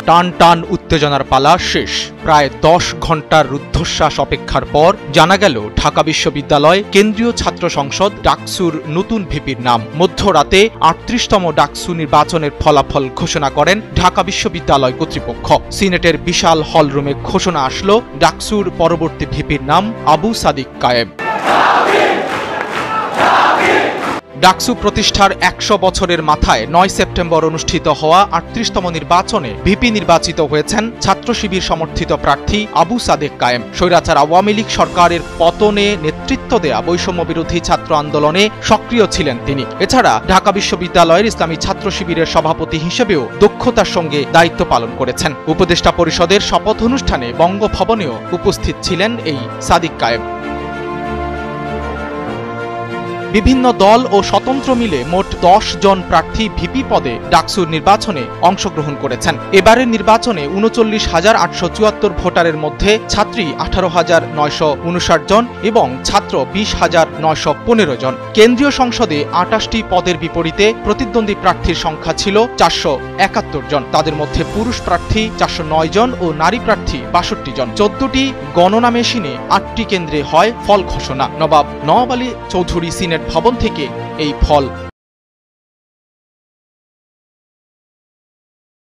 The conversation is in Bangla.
টান টান উত্তেজনার পালা শেষ। প্রায় 10 ঘন্টার রুদ্ধশ্বাস অপেক্ষার পর জানা গেল ঢাকা বিশ্ববিদ্যালয় কেন্দ্রীয় ছাত্র সংসদ ডাকসুর নতুন ভিপির নাম। মধ্যরাতে 38তম ডাকসু নির্বাচনের ফলাফল ঘোষণা করেন ঢাকা বিশ্ববিদ্যালয় কর্তৃপক্ষ। সিনেটের বিশাল হলরুমে ঘোষণা আসলো ডাকসুর পরবর্তী ভিপির নাম আবু সাদিক কায়েম। ডাকসু প্রতিষ্ঠার 100 বছরের মাথায় 9 সেপ্টেম্বর অনুষ্ঠিত হওয়া 38তম নির্বাচনে ভিপি নির্বাচিত হয়েছেন ছাত্র শিবির সমর্থিত প্রার্থী আবু সাদেক কায়েম। স্বৈরাচার আওয়ামী লীগ সরকারের পতনে নেতৃত্ব দেয়া বৈষম্য বিরোধী ছাত্র আন্দোলনে সক্রিয় ছিলেন তিনি। এছাড়া ঢাকা বিশ্ববিদ্যালয়ের ইসলামী ছাত্র শিবিরের সভাপতি হিসেবেও দক্ষতার সঙ্গে দায়িত্ব পালন করেছেন। উপদেষ্টা পরিষদের শপথ অনুষ্ঠানে বঙ্গভবনেও উপস্থিত ছিলেন এই সাদিক কায়েম। বিভিন্ন দল ও স্বতন্ত্র মিলে মোট 10 জন প্রার্থী ভিপি পদে ডাকসুর নির্বাচনে অংশগ্রহণ করেছেন। এবারের নির্বাচনে 39,874 ভোটারের মধ্যে ছাত্রী 18,959 জন এবং ছাত্র 20,915 জন। কেন্দ্রীয় সংসদে 28টি পদের বিপরীতে প্রতিদ্বন্দ্বী প্রার্থীর সংখ্যা ছিল 471 জন। তাদের মধ্যে পুরুষ প্রার্থী 409 জন ও নারী প্রার্থী 62 জন। 14টি গণনা মেশিনে 8টি কেন্দ্রে হয় ফল ঘোষণা। নবাব নওয়াব আলী চৌধুরী সিনেট ভবন থেকে এই ফল